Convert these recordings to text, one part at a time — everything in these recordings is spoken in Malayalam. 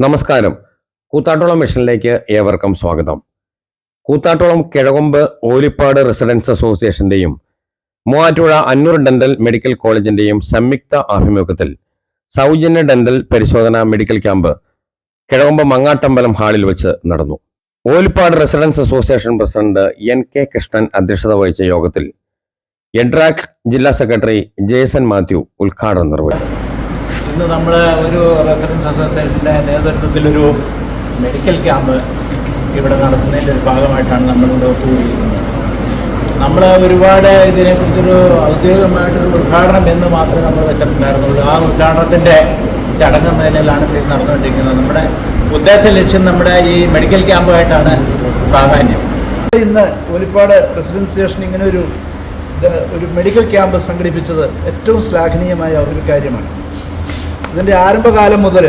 നമസ്കാരം. കൂത്താട്ടോളം മിഷനിലേക്ക് ഏവർക്കും സ്വാഗതം. കൂത്താട്ടോളം കിഴകൊമ്പ് ഓലിപ്പാട് റെസിഡൻസ് അസോസിയേഷന്റെയും മൂവാറ്റുപുഴ അന്നൂർ ഡെന്റൽ മെഡിക്കൽ കോളേജിന്റെയും സംയുക്ത ആഭിമുഖ്യത്തിൽ സൗജന്യ ഡെന്റൽ പരിശോധന മെഡിക്കൽ ക്യാമ്പ് കിഴകൊമ്പ് മങ്ങാട്ടമ്പലം ഹാളിൽ വെച്ച് നടന്നു. Olippad residence association president NK Krishnan അധ്യക്ഷത വഹിച്ച യോഗത്തിൽ എഡ്രാക് ജില്ലാ സെക്രട്ടറി ജേസൺ മാത്യു ഉദ്ഘാടനം നിർവഹിച്ചു. ഇന്ന് നമ്മൾ ഒരു റെസിഡൻസ് അസോസിയേഷൻ്റെ നേതൃത്വത്തിലൊരു മെഡിക്കൽ ക്യാമ്പ് ഇവിടെ നടത്തുന്നതിൻ്റെ ഒരു ഭാഗമായിട്ടാണ് നമ്മളിവിടെ കൂടിയിരിക്കുന്നത്. നമ്മൾ ഒരുപാട് ഇതിനെക്കുറിച്ചൊരു ഔദ്യോഗികമായിട്ടൊരു ഉദ്ഘാടനം എന്ന് മാത്രമേ നമ്മൾ വെച്ചിട്ടുണ്ടായിരുന്നുള്ളൂ. ആ ഉദ്ഘാടനത്തിൻ്റെ ചടങ്ങ് നിലയിലാണ് ഇത് നടന്നുകൊണ്ടിരിക്കുന്നത്. നമ്മുടെ ഉദ്ദേശ ലക്ഷ്യം നമ്മുടെ ഈ മെഡിക്കൽ ക്യാമ്പുമായിട്ടാണ് പ്രാധാന്യം. ഇന്ന് ഓലിപ്പാട് റെസിഡൻസ് സ്റ്റേഷൻ ഇങ്ങനെ ഒരു മെഡിക്കൽ ക്യാമ്പ് സംഘടിപ്പിച്ചത് ഏറ്റവും ശ്ലാഘനീയമായ ഒരു കാര്യമാണ്. ഇതിൻ്റെ ആരംഭകാലം മുതൽ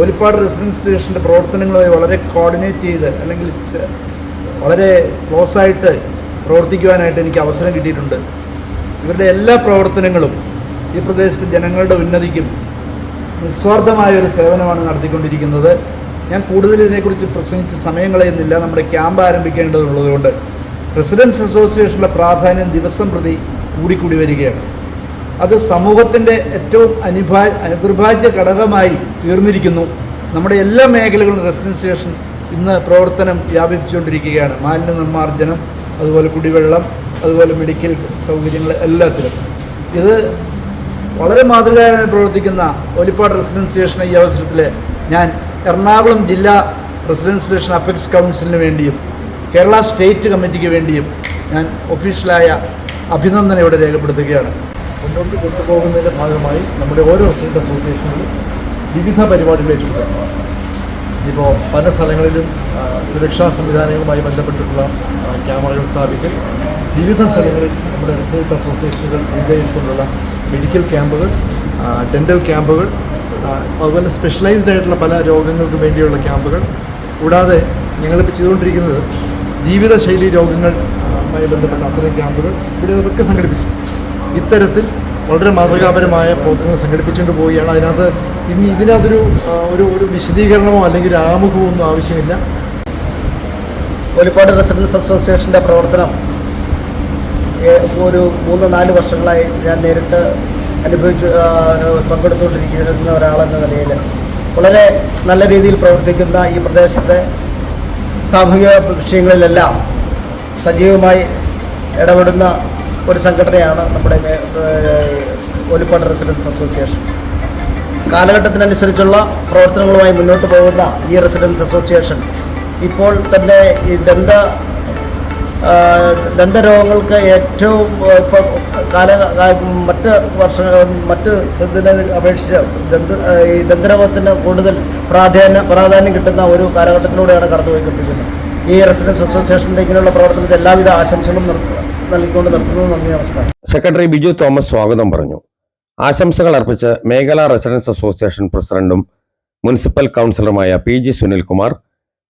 ഓലിപ്പാട് റെസിഡൻസ് സ്റ്റേഷൻ്റെ പ്രവർത്തനങ്ങളുമായി വളരെ കോർഡിനേറ്റ് ചെയ്ത് അല്ലെങ്കിൽ വളരെ ക്ലോസായിട്ട് പ്രവർത്തിക്കുവാനായിട്ട് എനിക്ക് അവസരം കിട്ടിയിട്ടുണ്ട്. ഇവരുടെ എല്ലാ പ്രവർത്തനങ്ങളും ഈ പ്രദേശത്തെ ജനങ്ങളുടെ ഉന്നതിക്കും നിസ്വാർത്ഥമായ ഒരു സേവനമാണ് നടത്തിക്കൊണ്ടിരിക്കുന്നത്. ഞാൻ കൂടുതൽ ഇതിനെക്കുറിച്ച് പ്രസംഗിച്ച് സമയം കളയുന്നില്ല. നമ്മുടെ ക്യാമ്പ് ആരംഭിക്കേണ്ടതുള്ളതുകൊണ്ട് റെസിഡൻസ് അസോസിയേഷൻ്റെ പ്രാധാന്യം ദിവസം പ്രതി കൂടിക്കൂടി വരികയാണ്. അത് സമൂഹത്തിൻ്റെ ഏറ്റവും അനിർഭാജ്യ ഘടകമായി തീർന്നിരിക്കുന്നു. നമ്മുടെ എല്ലാ മേഖലകളും റെസിഡൻസ് സ്റ്റേഷൻ ഇന്ന് പ്രവർത്തനം വ്യാപിപ്പിച്ചുകൊണ്ടിരിക്കുകയാണ്. മാലിന്യ നിർമ്മാർജ്ജനം, അതുപോലെ കുടിവെള്ളം, അതുപോലെ മെഡിക്കൽ സൗകര്യങ്ങൾ എല്ലാത്തിലും. ഇത് വളരെ മാതൃകാപരമായി പ്രവർത്തിക്കുന്ന ഓലിപ്പാട് റെസിഡൻസ് സ്റ്റേഷൻ ഈ അവസരത്തിൽ ഞാൻ എറണാകുളം ജില്ലാ റെസിഡൻസ് സ്റ്റേഷൻ അപ്പെക്സ് കൗൺസിലിന് വേണ്ടിയും കേരള സ്റ്റേറ്റ് കമ്മിറ്റിക്ക് വേണ്ടിയും ഞാൻ ഒഫീഷ്യലായ അഭിനന്ദനം ഇവിടെ രേഖപ്പെടുത്തുകയാണ്. മുന്നോട്ട് കൊണ്ടുപോകുന്നതിൻ്റെ ഭാഗമായി നമ്മുടെ ഓരോ റെസിഡൻസ് അസോസിയേഷനിലും വിവിധ പരിപാടികൾ ഏറ്റുകൊടുക്കുന്നു. ഇപ്പോൾ പല സ്ഥലങ്ങളിലും സുരക്ഷാ സംവിധാനങ്ങളുമായി ബന്ധപ്പെട്ടിട്ടുള്ള ക്യാമറകൾ സ്ഥാപിക്കൽ, വിവിധ സ്ഥലങ്ങളിൽ നമ്മുടെ റെസിഡൻസ് അസോസിയേഷനുകൾ കൊണ്ടുള്ള മെഡിക്കൽ ക്യാമ്പുകൾ, ഡെൻ്റൽ ക്യാമ്പുകൾ, അതുപോലെ സ്പെഷ്യലൈസ്ഡ് ആയിട്ടുള്ള പല രോഗങ്ങൾക്ക് വേണ്ടിയുള്ള ക്യാമ്പുകൾ, കൂടാതെ ഞങ്ങളിപ്പോൾ ചെയ്തുകൊണ്ടിരിക്കുന്നത് ജീവിതശൈലി രോഗങ്ങളുമായി ബന്ധപ്പെട്ട അത്തരം ക്യാമ്പുകൾ ഇവിടെ ഇതൊക്കെ സംഘടിപ്പിച്ചു. ഇത്തരത്തിൽ വളരെ മാതൃകാപരമായ പ്രവർത്തനങ്ങൾ സംഘടിപ്പിച്ചുകൊണ്ട് പോവുകയാണ്. അതിനകത്ത് ഇതിനകത്തൊരു ഒരു വിശദീകരണമോ അല്ലെങ്കിൽ ഒരു ആമുഖമോ ഒന്നും ആവശ്യമില്ല. ഓലിപ്പാട് റെസിഡൻസ് അസോസിയേഷൻ്റെ പ്രവർത്തനം ഒരു 3-4 വർഷങ്ങളായി ഞാൻ നേരിട്ട് പങ്കെടുത്തുകൊണ്ടിരിക്കുന്ന ഒരാളെന്ന നിലയിൽ വളരെ നല്ല രീതിയിൽ പ്രവർത്തിക്കുന്ന ഈ പ്രദേശത്തെ സാമൂഹിക വിഷയങ്ങളിലെല്ലാം സജീവമായി ഇടപെടുന്ന ഒരു സംഘടനയാണ് നമ്മുടെ ഓലിപ്പാട് റെസിഡൻസ് അസോസിയേഷൻ. കാലഘട്ടത്തിനനുസരിച്ചുള്ള പ്രവർത്തനങ്ങളുമായി മുന്നോട്ട് പോകുന്ന ഈ റെസിഡൻസ് അസോസിയേഷൻ ഇപ്പോൾ തന്നെ ഈ ദന്തരോഗങ്ങൾക്ക് ഏറ്റവും മറ്റ് ഇതിനെ അപേക്ഷിച്ച് ഈ ദന്തരോഗത്തിന് കൂടുതൽ പ്രാധാന്യം കിട്ടുന്ന ഒരു കാലഘട്ടത്തിലൂടെയാണ് കടന്നുപോയിക്കൊണ്ടിരിക്കുന്നത്. ഈ റെസിഡൻസ് അസോസിയേഷൻ്റെ ഇങ്ങനെയുള്ള പ്രവർത്തനത്തിൽ എല്ലാവിധ ആശംസകളും നൽകിക്കൊണ്ട് നിർത്തുന്നു. നന്ദി, നമസ്കാരം. സെക്രട്ടറി ബിജു തോമസ് സ്വാഗതം പറഞ്ഞു. ആശംസകൾ അർപ്പിച്ച് മേഖലാ റെസിഡൻസ് അസോസിയേഷൻ പ്രസിഡന്റും മുനിസിപ്പൽ കൗൺസിലറുമായ PG Sunilkumar,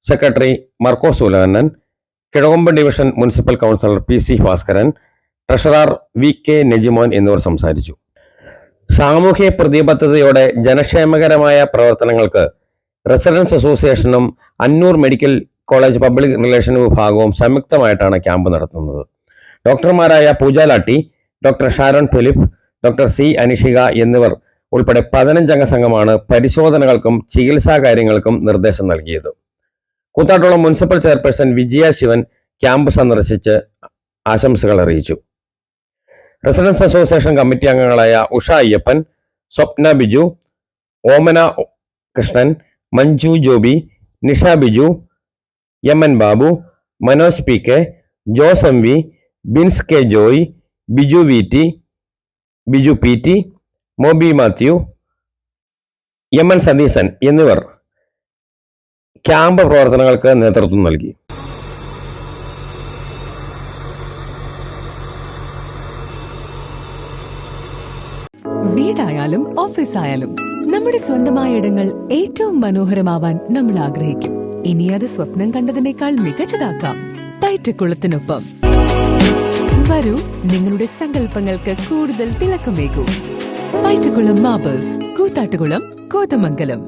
secretary Markose Ulakannan, Kizhakombu division municipal councillor PC Bhaskaran, treasurer VK Najimon എന്നിവർ സംസാരിച്ചു. സാമൂഹ്യ പ്രതിബദ്ധതയോടെ ജനക്ഷേമകരമായ പ്രവർത്തനങ്ങൾക്ക് റെസിഡൻസ് അസോസിയേഷനും Annoor medical college public relation വിഭാഗവും സംയുക്തമായിട്ടാണ് ക്യാമ്പ് നടത്തുന്നത്. ഡോക്ടർമാരായ Pooja Latti, doctor Sharon Philip, doctor C Anishika എന്നിവർ ഉൾപ്പെടെ 15 അംഗ സംഘമാണ് പരിശോധനകൾക്കും ചികിത്സാ കാര്യങ്ങൾക്കും നിർദ്ദേശം നൽകിയത്. Koothattolam municipal chairperson Vijaya Sivan camp സന്ദർശിച്ച് ആശംസകൾ അറിയിച്ചു. റെസിഡൻസ് അസോസിയേഷൻ കമ്മിറ്റി അംഗങ്ങളായ Usha Ayyappan, Swapna Biju, Omana Krishnan, Manju Joby, Nisha Biju, MN Babu, Manoj PK, Jose MV, Bins K Joy, Biju VT, Biju PT, Moby Mathew, MN Satheesan എന്നിവർ ക്യാമ്പ് പ്രവർത്തനങ്ങൾക്ക് നേതൃത്വം നൽകി. വീടായാലും ഓഫീസായാലും നമ്മുടെ സ്വന്തമായ ഇടങ്ങൾ ഏറ്റവും മനോഹരമാവാൻ നമ്മൾ ആഗ്രഹിക്കും. ഇനി അത് സ്വപ്നം കണ്ടതിനേക്കാൾ മികച്ചതാക്കാം പയറ്റക്കുളത്തിനൊപ്പം. വരൂ, നിങ്ങളുടെ സങ്കല്പങ്ങൾക്ക് കൂടുതൽ തിളക്കമേകൂ. പയറ്റക്കുളം മാർബിൾസ്, കൂത്താട്ടുകുളം, കോതമംഗലം.